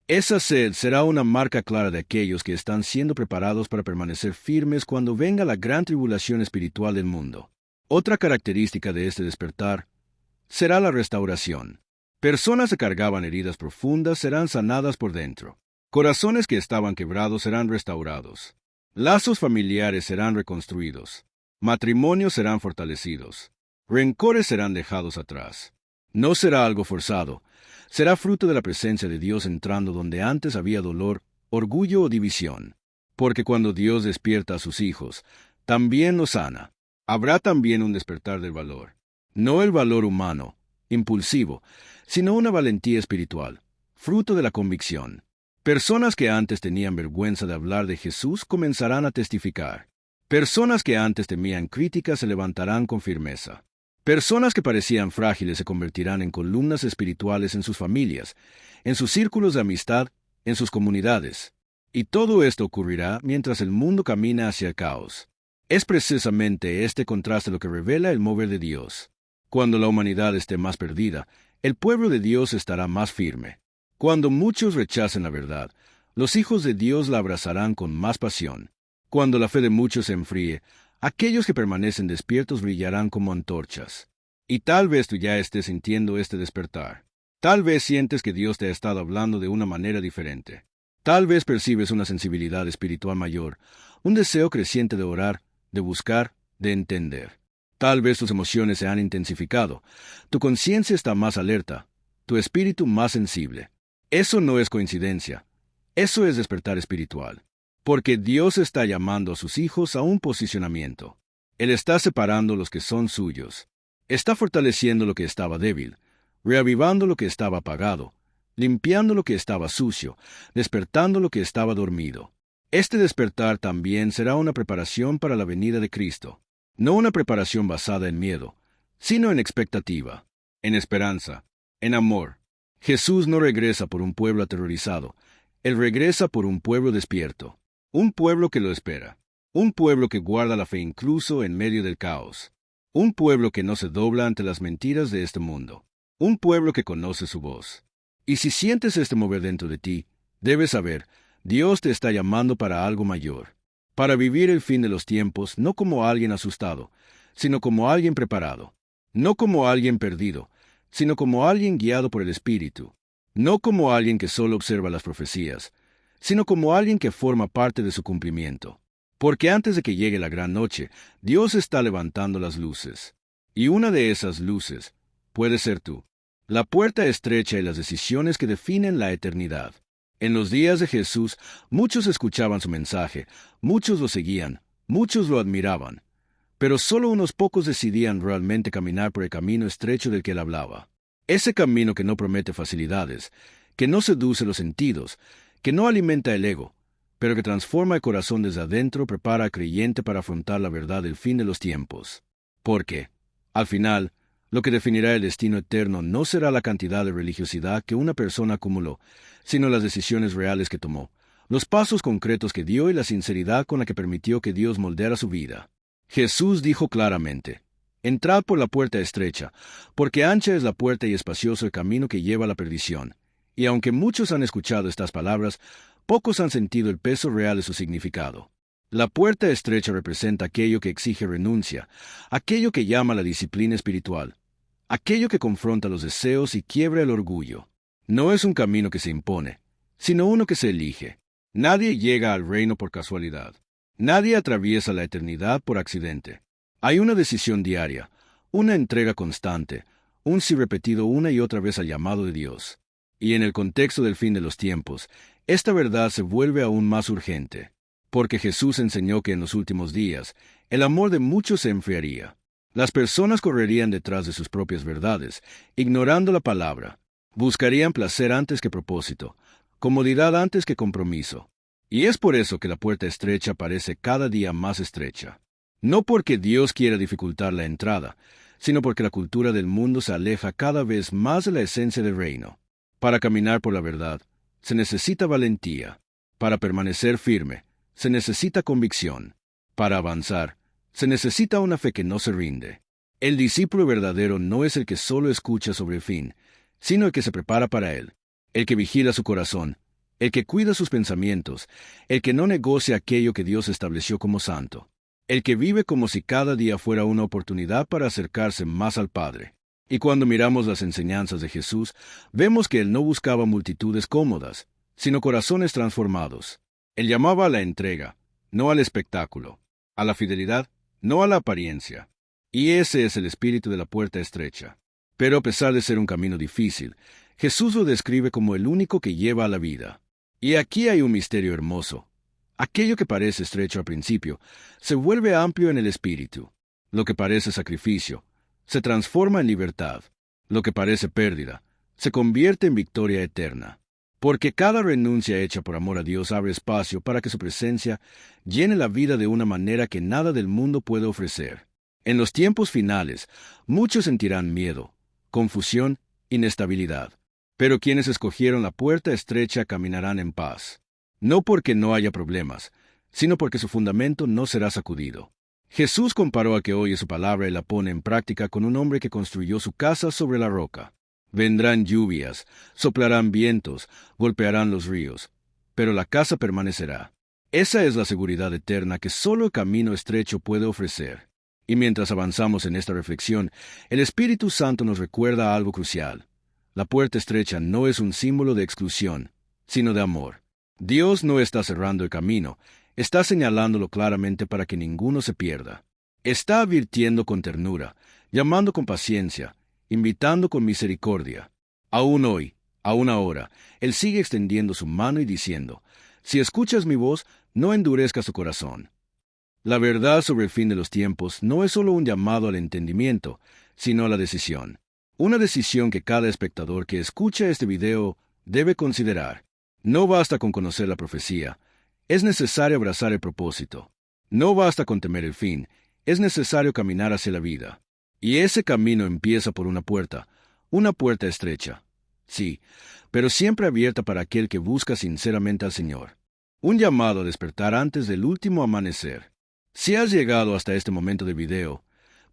Esa sed será una marca clara de aquellos que están siendo preparados para permanecer firmes cuando venga la gran tribulación espiritual del mundo. Otra característica de este despertar será la restauración. Personas que cargaban heridas profundas serán sanadas por dentro. Corazones que estaban quebrados serán restaurados. Lazos familiares serán reconstruidos. Matrimonios serán fortalecidos. Rencores serán dejados atrás. No será algo forzado. Será fruto de la presencia de Dios entrando donde antes había dolor, orgullo o división. Porque cuando Dios despierta a sus hijos, también los sana. Habrá también un despertar del valor. No el valor humano, impulsivo, sino una valentía espiritual, fruto de la convicción. Personas que antes tenían vergüenza de hablar de Jesús comenzarán a testificar. Personas que antes temían críticas se levantarán con firmeza. Personas que parecían frágiles se convertirán en columnas espirituales en sus familias, en sus círculos de amistad, en sus comunidades. Y todo esto ocurrirá mientras el mundo camina hacia el caos. Es precisamente este contraste lo que revela el mover de Dios. Cuando la humanidad esté más perdida, el pueblo de Dios estará más firme. Cuando muchos rechacen la verdad, los hijos de Dios la abrazarán con más pasión. Cuando la fe de muchos se enfríe, aquellos que permanecen despiertos brillarán como antorchas. Y tal vez tú ya estés sintiendo este despertar. Tal vez sientes que Dios te ha estado hablando de una manera diferente. Tal vez percibes una sensibilidad espiritual mayor, un deseo creciente de orar, de buscar, de entender. Tal vez tus emociones se han intensificado, tu conciencia está más alerta, tu espíritu más sensible. Eso no es coincidencia. Eso es despertar espiritual. Porque Dios está llamando a sus hijos a un posicionamiento. Él está separando los que son suyos. Está fortaleciendo lo que estaba débil, reavivando lo que estaba apagado, limpiando lo que estaba sucio, despertando lo que estaba dormido. Este despertar también será una preparación para la venida de Cristo. No una preparación basada en miedo, sino en expectativa, en esperanza, en amor. Jesús no regresa por un pueblo aterrorizado. Él regresa por un pueblo despierto, un pueblo que lo espera, un pueblo que guarda la fe incluso en medio del caos, un pueblo que no se dobla ante las mentiras de este mundo, un pueblo que conoce su voz. Y si sientes este mover dentro de ti, debes saber, Dios te está llamando para algo mayor, para vivir el fin de los tiempos no como alguien asustado, sino como alguien preparado, no como alguien perdido, sino como alguien guiado por el Espíritu, no como alguien que solo observa las profecías, sino como alguien que forma parte de su cumplimiento. Porque antes de que llegue la gran noche, Dios está levantando las luces. Y una de esas luces puede ser tú. La puerta estrecha y las decisiones que definen la eternidad. En los días de Jesús, muchos escuchaban su mensaje, muchos lo seguían, muchos lo admiraban, pero solo unos pocos decidían realmente caminar por el camino estrecho del que él hablaba. Ese camino que no promete facilidades, que no seduce los sentidos, que no alimenta el ego, pero que transforma el corazón desde adentro, prepara al creyente para afrontar la verdad del fin de los tiempos. Porque, al final, lo que definirá el destino eterno no será la cantidad de religiosidad que una persona acumuló, sino las decisiones reales que tomó, los pasos concretos que dio y la sinceridad con la que permitió que Dios moldeara su vida. Jesús dijo claramente, «Entrad por la puerta estrecha, porque ancha es la puerta y espacioso el camino que lleva a la perdición». Y aunque muchos han escuchado estas palabras, pocos han sentido el peso real de su significado. La puerta estrecha representa aquello que exige renuncia, aquello que llama la disciplina espiritual, aquello que confronta los deseos y quiebra el orgullo. No es un camino que se impone, sino uno que se elige. Nadie llega al reino por casualidad. Nadie atraviesa la eternidad por accidente. Hay una decisión diaria, una entrega constante, un sí repetido una y otra vez al llamado de Dios. Y en el contexto del fin de los tiempos, esta verdad se vuelve aún más urgente, porque Jesús enseñó que en los últimos días, el amor de muchos se enfriaría. Las personas correrían detrás de sus propias verdades, ignorando la palabra. Buscarían placer antes que propósito, comodidad antes que compromiso. Y es por eso que la puerta estrecha parece cada día más estrecha. No porque Dios quiera dificultar la entrada, sino porque la cultura del mundo se aleja cada vez más de la esencia del reino. Para caminar por la verdad, se necesita valentía. Para permanecer firme, se necesita convicción. Para avanzar, se necesita una fe que no se rinde. El discípulo verdadero no es el que solo escucha sobre el fin, sino el que se prepara para él, el que vigila su corazón, el que cuida sus pensamientos, el que no negocia aquello que Dios estableció como santo, el que vive como si cada día fuera una oportunidad para acercarse más al Padre. Y cuando miramos las enseñanzas de Jesús, vemos que Él no buscaba multitudes cómodas, sino corazones transformados. Él llamaba a la entrega, no al espectáculo, a la fidelidad, no a la apariencia. Y ese es el espíritu de la puerta estrecha. Pero a pesar de ser un camino difícil, Jesús lo describe como el único que lleva a la vida. Y aquí hay un misterio hermoso. Aquello que parece estrecho al principio, se vuelve amplio en el espíritu. Lo que parece sacrificio, se transforma en libertad. Lo que parece pérdida, se convierte en victoria eterna. Porque cada renuncia hecha por amor a Dios abre espacio para que su presencia llene la vida de una manera que nada del mundo puede ofrecer. En los tiempos finales, muchos sentirán miedo, confusión, inestabilidad. Pero quienes escogieron la puerta estrecha caminarán en paz. No porque no haya problemas, sino porque su fundamento no será sacudido. Jesús comparó a que oye su palabra y la pone en práctica con un hombre que construyó su casa sobre la roca. Vendrán lluvias, soplarán vientos, golpearán los ríos, pero la casa permanecerá. Esa es la seguridad eterna que solo el camino estrecho puede ofrecer. Y mientras avanzamos en esta reflexión, el Espíritu Santo nos recuerda algo crucial. La puerta estrecha no es un símbolo de exclusión, sino de amor. Dios no está cerrando el camino, está señalándolo claramente para que ninguno se pierda. Está advirtiendo con ternura, llamando con paciencia, invitando con misericordia. Aún hoy, aún ahora, Él sigue extendiendo su mano y diciendo, si escuchas mi voz, no endurezcas tu corazón. La verdad sobre el fin de los tiempos no es solo un llamado al entendimiento, sino a la decisión. Una decisión que cada espectador que escucha este video debe considerar. No basta con conocer la profecía, es necesario abrazar el propósito. No basta con temer el fin, es necesario caminar hacia la vida. Y ese camino empieza por una puerta estrecha. Sí, pero siempre abierta para aquel que busca sinceramente al Señor. Un llamado a despertar antes del último amanecer. Si has llegado hasta este momento del video,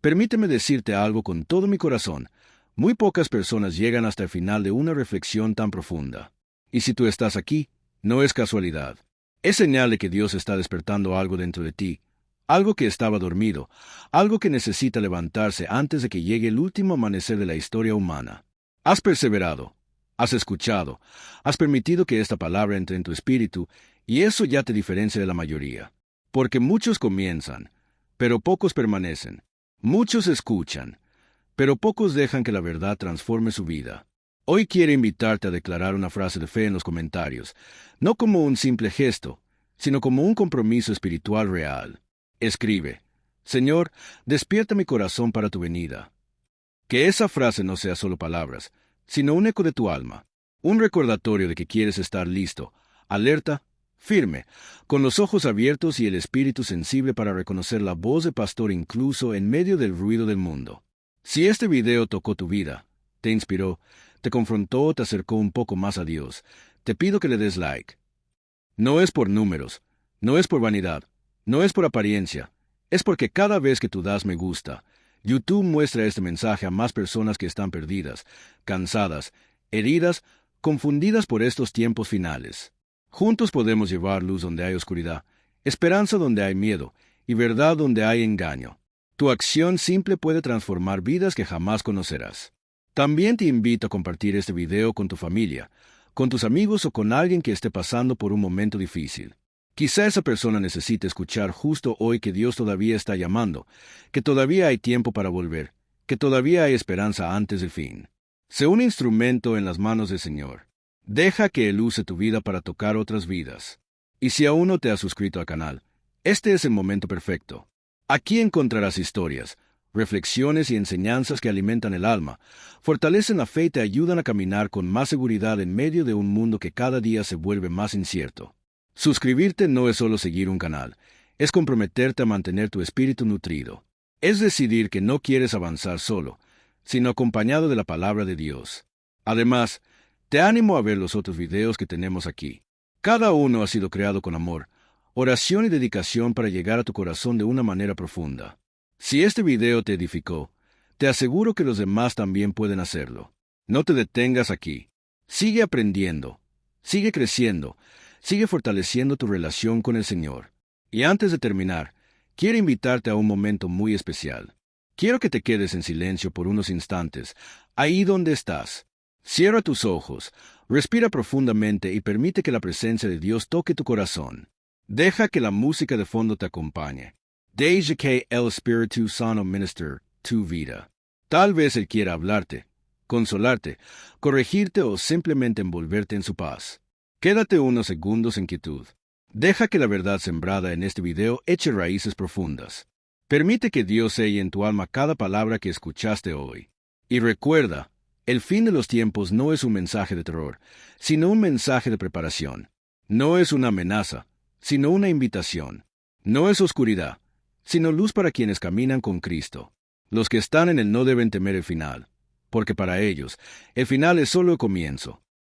permíteme decirte algo con todo mi corazón. Muy pocas personas llegan hasta el final de una reflexión tan profunda. Y si tú estás aquí, no es casualidad. Es señal de que Dios está despertando algo dentro de ti, algo que estaba dormido, algo que necesita levantarse antes de que llegue el último amanecer de la historia humana. Has perseverado, has escuchado, has permitido que esta palabra entre en tu espíritu, y eso ya te diferencia de la mayoría. Porque muchos comienzan, pero pocos permanecen. Muchos escuchan, pero pocos dejan que la verdad transforme su vida. Hoy quiero invitarte a declarar una frase de fe en los comentarios, no como un simple gesto, sino como un compromiso espiritual real. Escribe: Señor, despierta mi corazón para tu venida. Que esa frase no sea solo palabras, sino un eco de tu alma, un recordatorio de que quieres estar listo, alerta, firme, con los ojos abiertos y el espíritu sensible para reconocer la voz de pastor incluso en medio del ruido del mundo. Si este video tocó tu vida, te inspiró, te confrontó o te acercó un poco más a Dios, te pido que le des like. No es por números, no es por vanidad, no es por apariencia, es porque cada vez que tú das me gusta, YouTube muestra este mensaje a más personas que están perdidas, cansadas, heridas, confundidas por estos tiempos finales. Juntos podemos llevar luz donde hay oscuridad, esperanza donde hay miedo y verdad donde hay engaño. Tu acción simple puede transformar vidas que jamás conocerás. También te invito a compartir este video con tu familia, con tus amigos o con alguien que esté pasando por un momento difícil. Quizá esa persona necesite escuchar justo hoy que Dios todavía está llamando, que todavía hay tiempo para volver, que todavía hay esperanza antes del fin. Sé un instrumento en las manos del Señor. Deja que Él use tu vida para tocar otras vidas. Y si aún no te has suscrito al canal, este es el momento perfecto. Aquí encontrarás historias, reflexiones y enseñanzas que alimentan el alma, fortalecen la fe y te ayudan a caminar con más seguridad en medio de un mundo que cada día se vuelve más incierto. Suscribirte no es solo seguir un canal, es comprometerte a mantener tu espíritu nutrido. Es decidir que no quieres avanzar solo, sino acompañado de la palabra de Dios. Además, te animo a ver los otros videos que tenemos aquí. Cada uno ha sido creado con amor, oración y dedicación para llegar a tu corazón de una manera profunda. Si este video te edificó, te aseguro que los demás también pueden hacerlo. No te detengas aquí. Sigue aprendiendo, sigue creciendo, sigue fortaleciendo tu relación con el Señor. Y antes de terminar, quiero invitarte a un momento muy especial. Quiero que te quedes en silencio por unos instantes, ahí donde estás. Cierra tus ojos, respira profundamente y permite que la presencia de Dios toque tu corazón. Deja que la música de fondo te acompañe. Deja que el Espíritu Santo ministre tu vida. Tal vez Él quiera hablarte, consolarte, corregirte o simplemente envolverte en su paz. Quédate unos segundos en quietud. Deja que la verdad sembrada en este video eche raíces profundas. Permite que Dios selle en tu alma cada palabra que escuchaste hoy. Y recuerda, el fin de los tiempos no es un mensaje de terror, sino un mensaje de preparación. No es una amenaza, sino una invitación. No es oscuridad, sino luz para quienes caminan con Cristo. Los que están en él no deben temer el final, porque para ellos, el final es solo el comienzo.